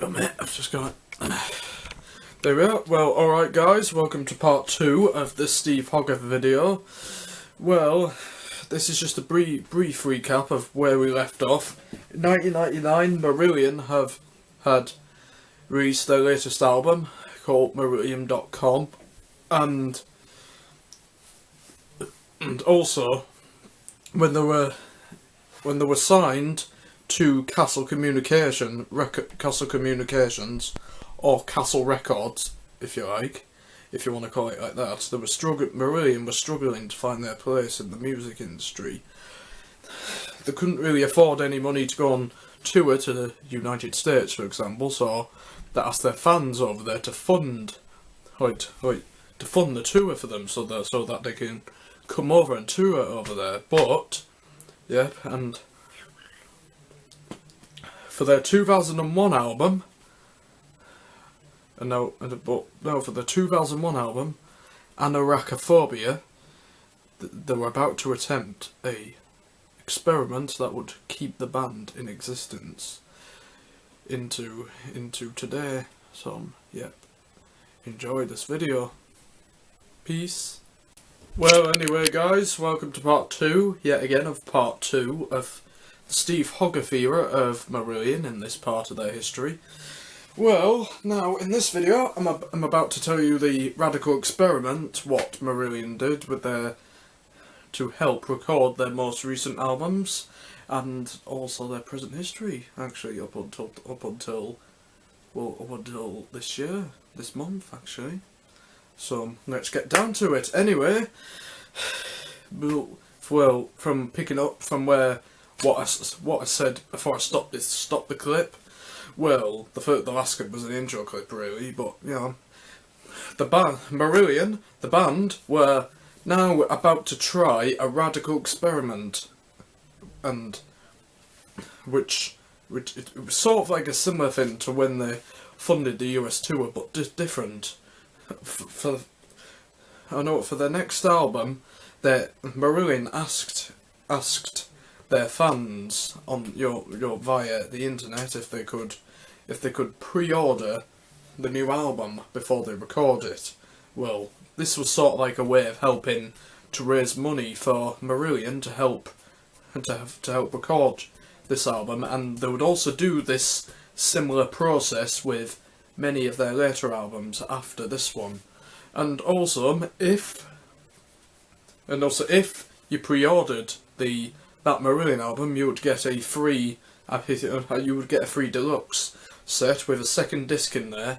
A minute, I've just got it. There we are. Well, alright guys, welcome to part 2 of this Steve Hogarth video. Well, this is just a brief recap of where we left off. In 1999, Marillion had released their latest album called marillion.com, and also when they were signed to Castle Communications, or Castle Records, if you like, if you want to call it like that. Marillion was struggling to find their place in the music industry. They couldn't really afford any money to go on tour to the United States, for example, so they asked their fans over there to fund the tour for them, so that they can come over and tour over there. But yep, and for their 2001 album, for the 2001 album, Anorachophobia, they were about to attempt a experiment that would keep the band in existence into today. So, yep, enjoy this video. Peace. Well, anyway guys, welcome to part 2, yet again, of part 2 of the Steve Hogarth era of Marillion in this part of their history. Well, now, in this video, I'm about to tell you the radical experiment what Marillion did with to help record their most recent albums, and also their present history, actually, up until this month, actually. So, let's get down to it. Anyway, well, from picking up from what I said before I stopped the clip. Well, the last clip was an intro clip, really, but, you know, Marillion, the band, were now about to try a radical experiment, and which it was sort of like a similar thing to when they funded the US tour, but different. For their next album, Marillion asked their fans on via the internet if they could pre-order the new album before they record it. Well, this was sort of like a way of helping to raise money for Marillion to help record this album, and they would also do this similar process with many of their later albums after this one. And also if you pre-ordered that Marillion album, you would get a free deluxe set with a second disc in there,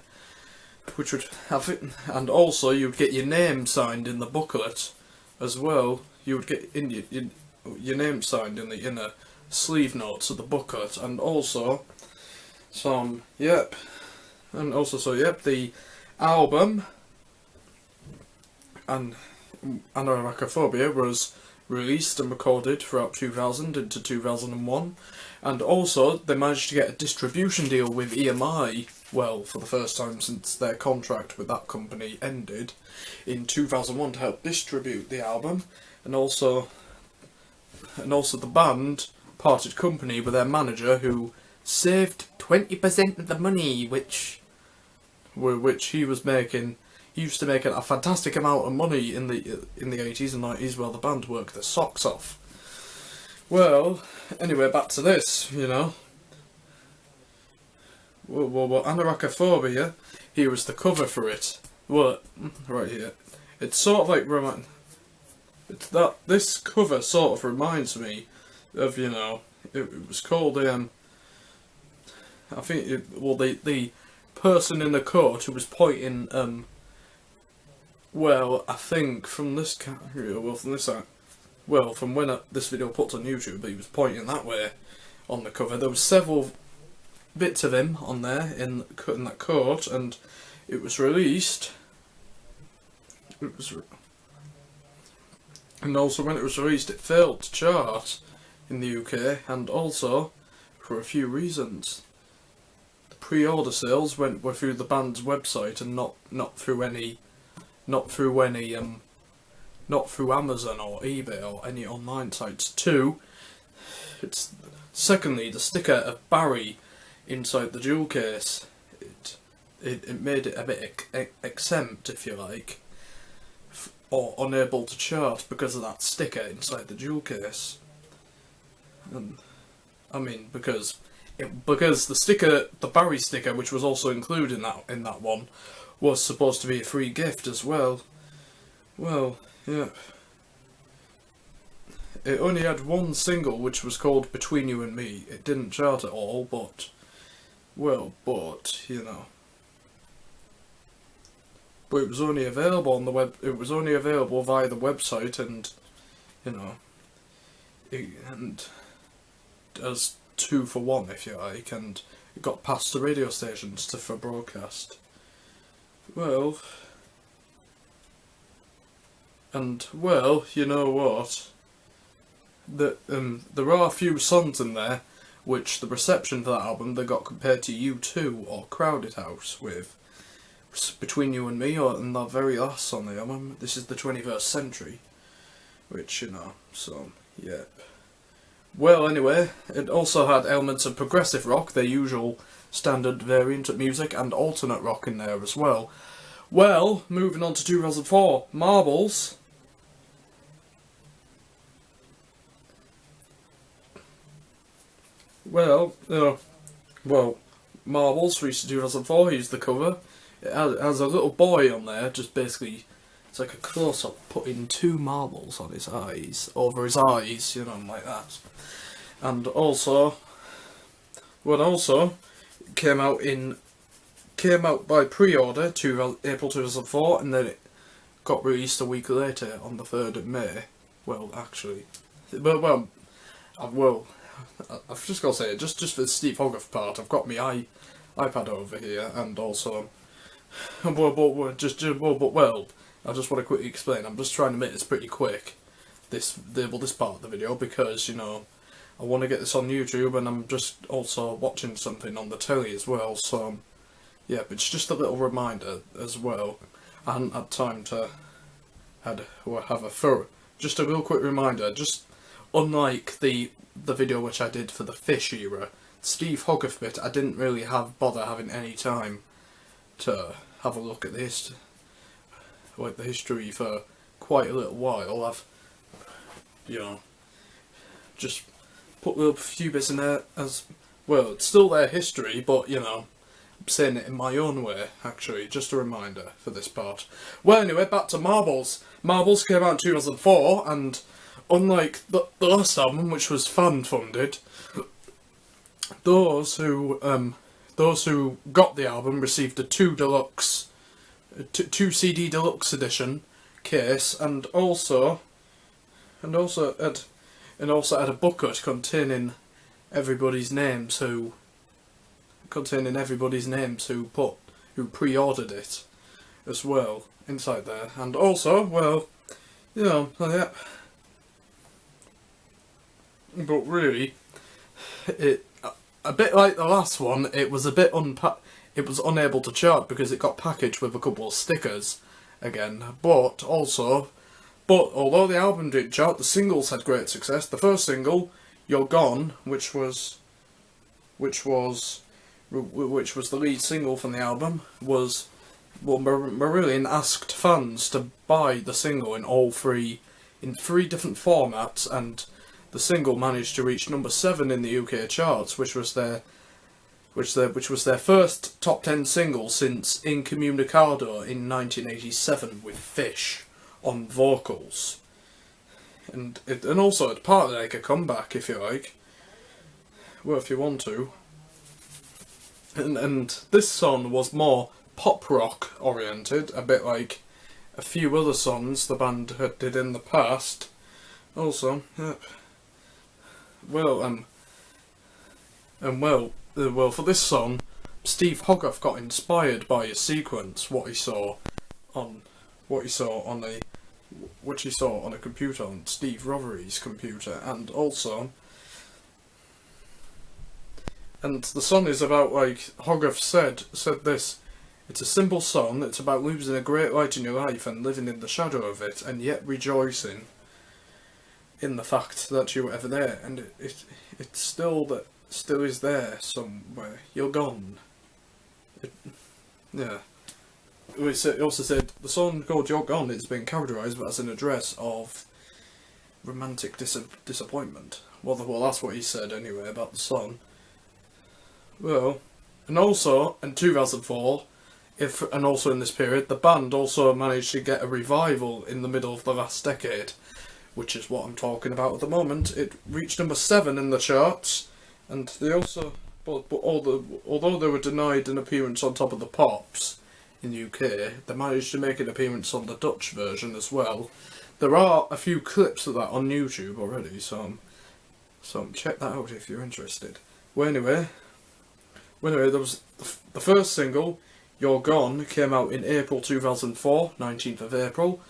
which would have it, and also you would get your name signed in the booklet as well. You would get your name signed in the inner sleeve notes of the booklet, and also the album and Anorachophobia was released and recorded throughout 2000 into 2001, and also they managed to get a distribution deal with EMI, well, for the first time since their contract with that company ended in 2001, to help distribute the album. And also the band parted company with their manager, who saved 20% of the money, which he was making. He used to make a fantastic amount of money in the 80s and 90s while the band worked their socks off. Well, anyway, back to this, you know. Well, Anorachophobia, here was the cover for it. Well, right here. It's sort of like this cover sort of reminds me of, you know, it was called I think the person in the court who was pointing well, I think from this from when this video put on YouTube, he was pointing that way on the cover. There was several bits of him on there in that court, and it was released. And also when it was released, it failed to chart in the UK, and also for a few reasons. The pre-order sales were through the band's website and not through Amazon or eBay or any online sites too. Secondly, the sticker of Barry inside the jewel case it made it a bit exempt, if you like, or unable to chart because of that sticker inside the jewel case. And I mean, because the sticker, the Barry sticker, which was also included in that one, was supposed to be a free gift as well. Well, yeah. It only had one single, which was called Between You and Me. It didn't chart at all, but, well, you know. But it was only available on the web. It was only available via the website, and, you know, and as 2 for 1, if you like, and it got past the radio stations for broadcast. Well, and well, you know what? There are a few songs in there which the reception for that album they got compared to U2 or Crowded House with Between You and Me, or in the very last song on the album. This is the 21st Century, which, you know, so yep. Well, anyway, it also had elements of progressive rock, their usual standard variant of music, and alternate rock in there as well. Well, moving on to 2004, Marbles. Well, Marbles released in 2004, here's the cover. It has a little boy on there, just basically, it's like a close-up putting 2 marbles on his eyes, over his eyes, you know, like that. And also, it came out by pre-order to April 2004, and then it got released a week later on the 3rd of May. Well, actually, I've just got to say, just for the Steve Hogarth part, I've got my iPad over here, and also, I just want to quickly explain. I'm just trying to make this pretty quick, this part of the video, because, you know, I want to get this on YouTube, and I'm just also watching something on the telly as well, so, yeah, but it's just a little reminder as well. I hadn't had time to have a thorough, just a real quick reminder, just unlike the video which I did for the Fish era, Steve Hogarth bit, I didn't really bother having any time to have a look at the history for quite a little while. I've, you know, just put a few bits in there as well. It's still their history, but, you know, I'm saying it in my own way, actually, just a reminder for this part. Well, anyway, back to Marbles. Marbles came out in 2004, and unlike the last album, which was fan-funded, those who got the album received a 2 CD deluxe edition case, and also had a booklet containing everybody's names who pre-ordered it as well inside there, and also, well, you know, yeah. But really, a bit like the last one, it was unable to chart because it got packaged with a couple of stickers again. But although the album didn't chart, the singles had great success. The first single, "You're Gone," which was the lead single from the album, Marillion asked fans to buy the single in three different formats, and the single managed to reach number 7 in the UK charts, which was their first top 10 single since Incommunicado in 1987 with Fish on vocals, and also it's partly like a comeback, if you like. Well, if you want to. And this song was more pop rock oriented, a bit like a few other songs the band did in the past. Also, yep. Well, for this song, Steve Hogarth got inspired by a sequence which he saw on a computer, on Steve Rothery's computer, and the song is about, like Hogarth said this, it's a simple song, it's about losing a great light in your life and living in the shadow of it, and yet rejoicing in the fact that you were ever there, and it still is there somewhere. You're gone. yeah. It also said the song called "You're Gone" has been characterised as an address of romantic disappointment. Well, that's what he said anyway about the song. Well, and also in 2004, and also in this period, the band also managed to get a revival in the middle of the last decade, which is what I'm talking about at the moment. It reached number 7 in the charts, and they also, although they were denied an appearance on Top of the Pops in the UK, they managed to make an appearance on the Dutch version as well. There are a few clips of that on YouTube already, so check that out if you're interested. Well, anyway, there was the first single, "You're Gone," came out in April 2004, 19th of April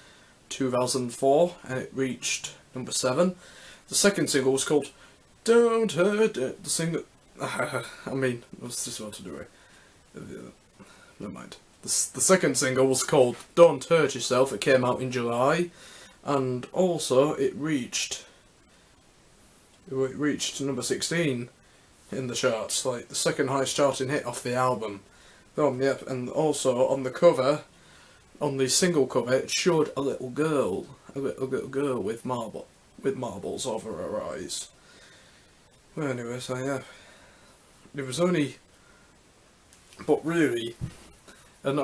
2004, and it reached number 7. The second single was called "Don't Hurt It." The single, what's this one to do with? Never mind. The second single was called "Don't Hurt Yourself." It came out in July, and also it reached number 16 in the charts, like the second highest charting hit off the album. Yep, and also on the cover, on the single cover, it showed a little girl with marbles over her eyes. Well, anyway, so yeah, it was only, but really, and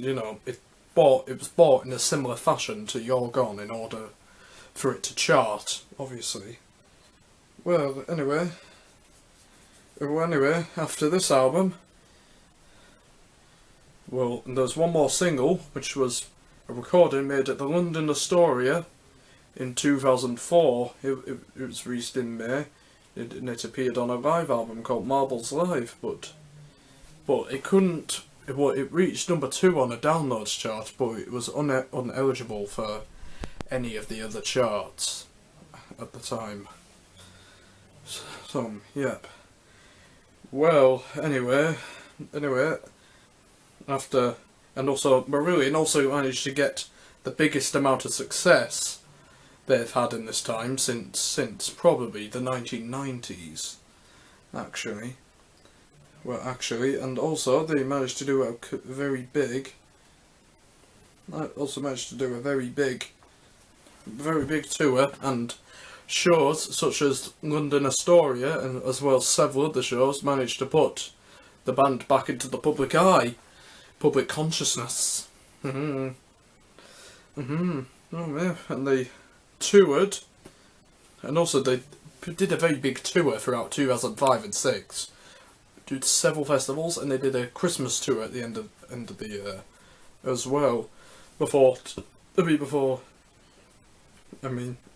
you know, it was bought in a similar fashion to "You're Gone" in order for it to chart, obviously. Well, anyway, after this album, well, and there's one more single, which was a recording made at the London Astoria in 2004. It was released in May, and it appeared on a live album called Marbles Live, but it reached number 2 on a downloads chart, but it was uneligible for any of the other charts at the time. So, yep. Well, anyway, after, and also Marillion also managed to get the biggest amount of success they've had in this time since probably the 1990s, actually. Well, actually, and also they managed to do a very big tour, and shows such as London Astoria, and as well as several other shows, managed to put the band back into the public eye, public consciousness. Oh yeah, and they toured, and also they did a very big tour throughout 2005 and 6. Did several festivals, and they did a Christmas tour at the end of the year as well,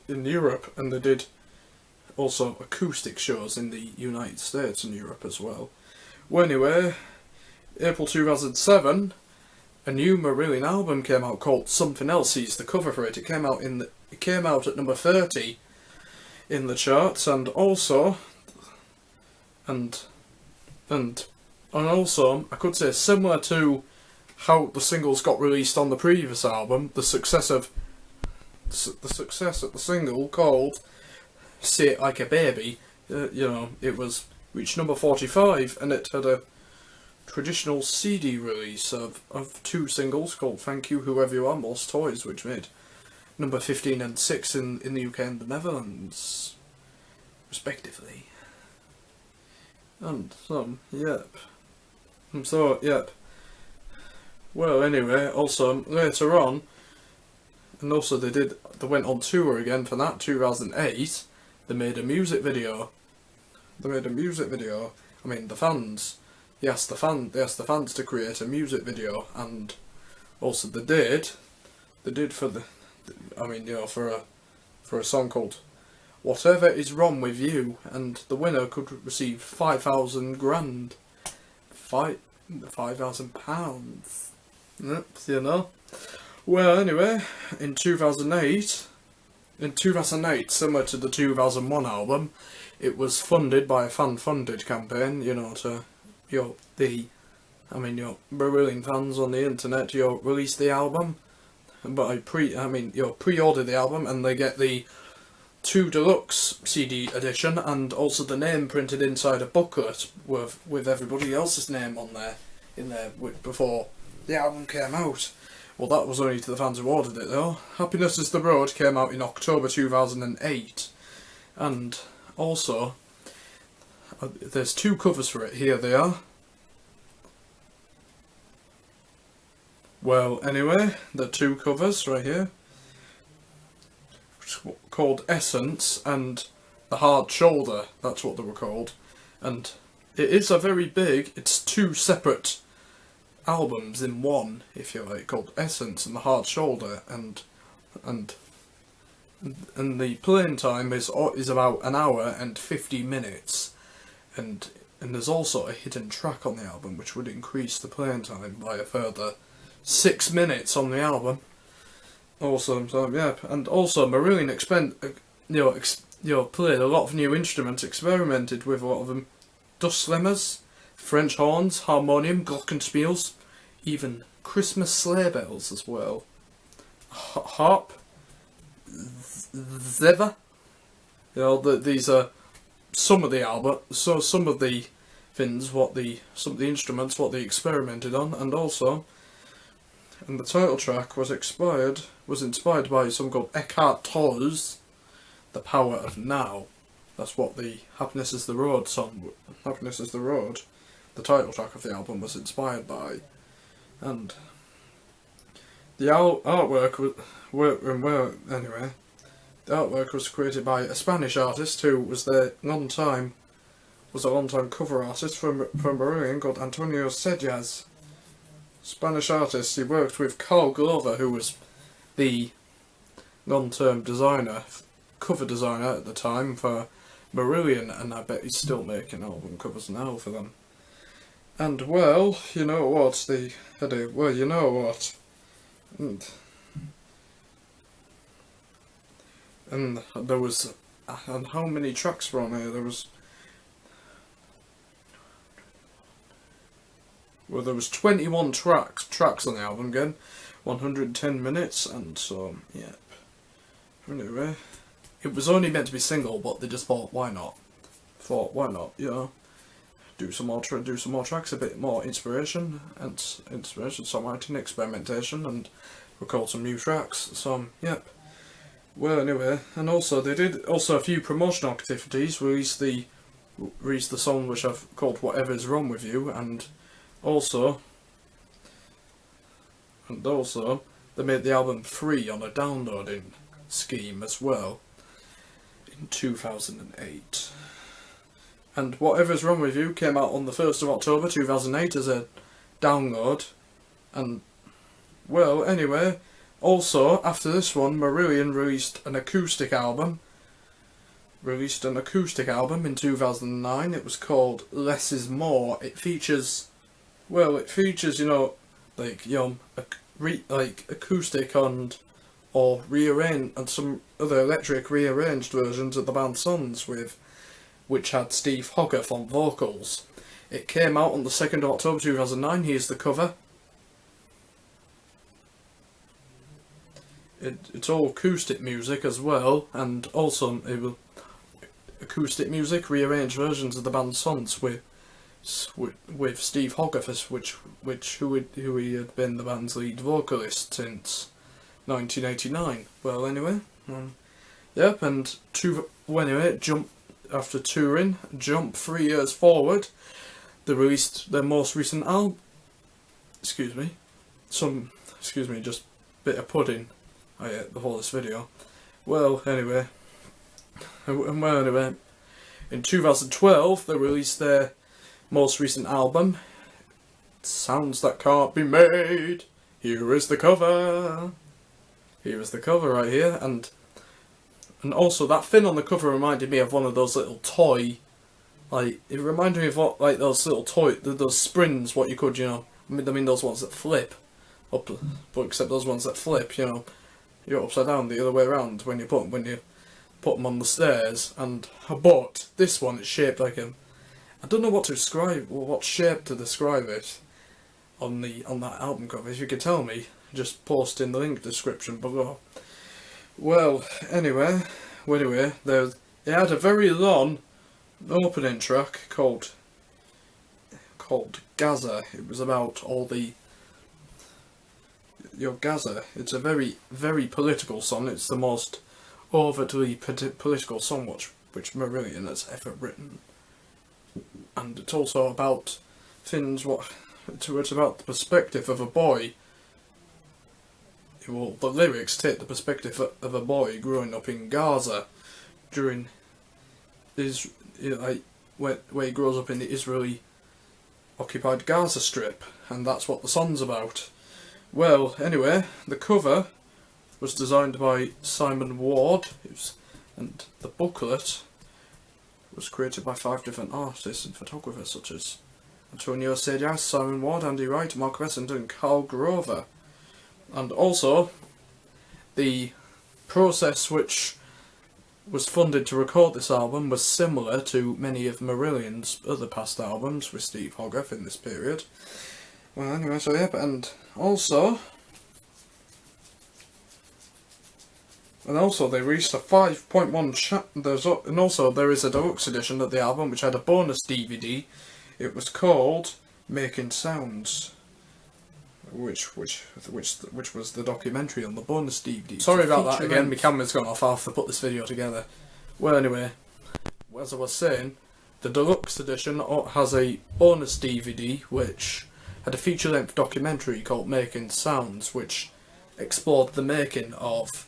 in Europe, and they did also acoustic shows in the United States and Europe as well. Well, anyway, April 2007, a new Marillion album came out called "Something Else." He's the cover for it. It came out at number 30 in the charts, and also I could say, similar to how the singles got released on the previous album, the success of the single called "Say It Like a Baby," it reached number 45, and it had a traditional CD release of 2 singles called "Thank You Whoever You Are," "Most Toys," which made number 15 and 6 in the UK and the Netherlands, respectively. And yep. Well, anyway, also later on, and also they went on tour again for that, 2008. They made a music video. I mean, the fans. They asked the fans to create a music video, and also they did. They did for for a song called "Whatever Is Wrong With You," and the winner could receive £5,000. £5,000. Yep, Well, anyway, in 2008, similar to the 2001 album, it was funded by a fan-funded campaign, to your Marillion fans on the internet, release the album, but pre-order the album, and they get the 2 deluxe CD edition, and also the name printed inside a booklet with everybody else's name on there in there before the album came out. Well, that was only to the fans who ordered it though. Happiness is the Road came out in October 2008, and also there's 2 covers for it. Here they are. Well, anyway, the 2 covers right here, called Essence and The Hard Shoulder. That's what they were called, and it is a very big. It's 2 separate albums in one, if you like, called Essence and The Hard Shoulder, and the playing time is about 1 hour and 50 minutes, and there's also a hidden track on the album which would increase the playing time by a further 6 minutes on the album. Awesome, so yeah, and also Marillion played a lot of new instruments, experimented with a lot of them, dust slimmers, French horns, harmonium, glockenspiels, even Christmas sleigh bells as well. Harp, zither. These are some of the album. So some of the things, some of the instruments, what they experimented on, and also, and the title track was inspired by some called Eckhart Tolle's "The Power of Now." That's what the Happiness is the Road song, Happiness is the Road, the title track of the album, was inspired by. And the artwork the artwork was created by a Spanish artist who was a long-time cover artist from Marillion, called Antonio Sejas. Spanish artist. He worked with Carl Glover, who was the long-term cover designer at the time for Marillion, and I bet he's still making album covers now for them. And well, you know what, and there was, and how many tracks were on here? There was 21 tracks on the album again, 110 minutes, and so, yep. Anyway, it was only meant to be single, but they just thought, why not, do some more tracks, a bit more inspiration, songwriting, experimentation, and record some new tracks. So, yep. Well, anyway, and also they did a few promotional activities. Released the song which I've called "Whatever's Wrong with You," and also they made the album free on a downloading scheme as well in 2008. And Whatever's Wrong With You came out on the 1st of October 2008 as a download. And, well, anyway, also, after this one, Marillion released an acoustic album. In 2009. It was called Less Is More. It features, acoustic or rearranged, and some other electric rearranged versions of the band songs which had Steve Hogarth on vocals. It came out on the 2nd of October 2009, here's the cover. It's all acoustic music as well, and also acoustic music, rearranged versions of the band's songs with Steve Hogarth, who he had been the band's lead vocalist since 1989. Well, anyway, yep, and after touring, jump 3 years forward, they released their most recent album. Excuse me, just bit of pudding I ate before this video. Well, anyway, in 2012 they released their most recent album, Sounds That Can't Be Made. Here is the cover. Here is the cover right here, and also that thing on the cover reminded me of one of those little toy, it reminded me of those little those springs, what you could, I mean those ones that flip up, but except those ones that flip, you're upside down the other way around when you put them on the stairs, but this one is shaped like I don't know what shape to describe it on that album cover. If you could tell me, just post in the link description below. Well, anyway, it had a very long opening track called called Gaza. It was about all the Gaza. It's a very, very political song. It's the most overtly political song which Marillion has ever written. And it's also about things it's about the perspective of a boy. Well, the lyrics take the perspective of a boy growing up in Gaza during his, where he grows up in the Israeli occupied Gaza Strip, and that's what the song's about. Well, anyway, the cover was designed by Simon Ward, and the booklet was created by 5 different artists and photographers such as Antonio Sedias, Simon Ward, Andy Wright, Mark Besant and Carl Grover. And also, the process which was funded to record this album was similar to many of Marillion's other past albums with Steve Hogarth in this period. Well, anyway, so yeah, and also they released a 5.1 and also there is a deluxe edition of the album which had a bonus DVD. It was called Making Sounds, which was the documentary on the bonus DVD. Sorry about that again, my camera's gone off. I'll have to put this video together. Well, anyway, as I was saying, the deluxe edition has a bonus DVD which had a feature-length documentary called Making Sounds, which explored the making of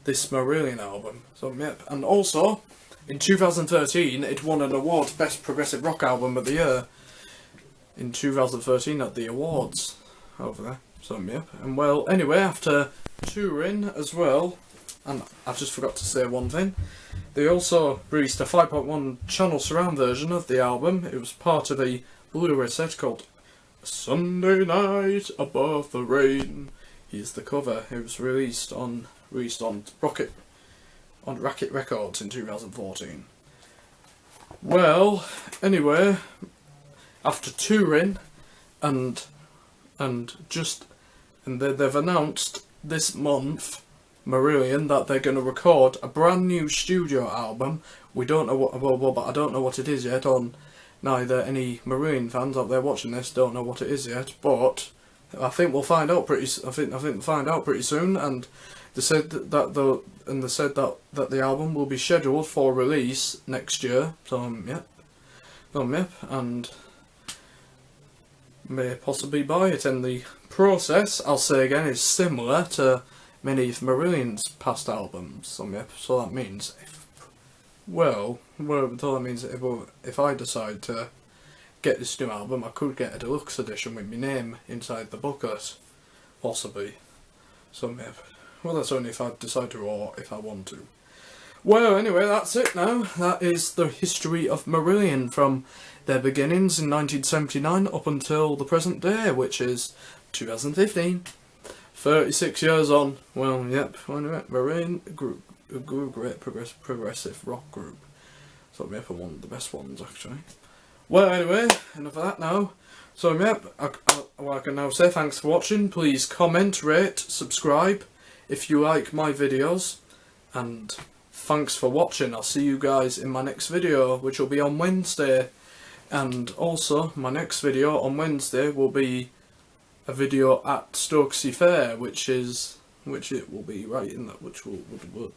this Marillion album. So yep, and also in 2013 it won an award Best Progressive Rock Album of the Year in 2013 at the awards over there. So yep, and well, anyway, after touring as well, and I just forgot to say one thing, they also released a 5.1 channel surround version of the album. It was part of a Blu-ray set called Sunday Night Above the Rain. Here's the cover. It was released on Racket Records in 2014. Well, anyway, after touring and they've announced this month, Marillion, that they're going to record a brand new studio album. We don't know what, but I don't know what it is yet. Neither any Marillion fans out there watching this don't know what it is yet, but I think we'll find out pretty. I think we'll find out pretty soon. And they said that the album will be scheduled for release next year. So yep, and may possibly buy it. And the process, I'll say again, is similar to many of Marillion's past albums. So yep, so that means if I decide to get this new album, I could get a deluxe edition with my name inside the booklet, possibly. So yep. Well, that's only if I decide to or if I want to. Well, anyway, that's it now. That is the history of Marillion from their beginnings in 1979 up until the present day, which is 2015. 36 years on. Well, yep. Marillion group, a great progressive rock group. So yep, one of the best ones actually. Well, anyway, enough of that now. So yep, I can now say thanks for watching. Please comment, rate, subscribe if you like my videos, and thanks for watching. I'll see you guys in my next video, which will be on Wednesday. And also, my next video on Wednesday will be a video at Stokesay Fair, which it will be right in that, which will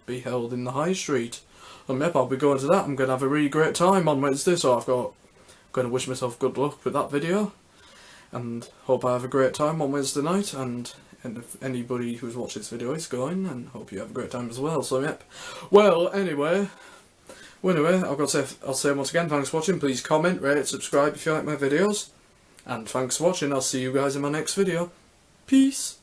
be held in the High Street. And yep, I'll be going to that. I'm going to have a really great time on Wednesday, so I'm going to wish myself good luck with that video, and hope I have a great time on Wednesday night. And if anybody who's watching this video is going, and hope you have a great time as well. So yep. Well, anyway, I'll say once again, thanks for watching. Please comment, rate, subscribe if you like my videos, and thanks for watching. I'll see you guys in my next video. Peace.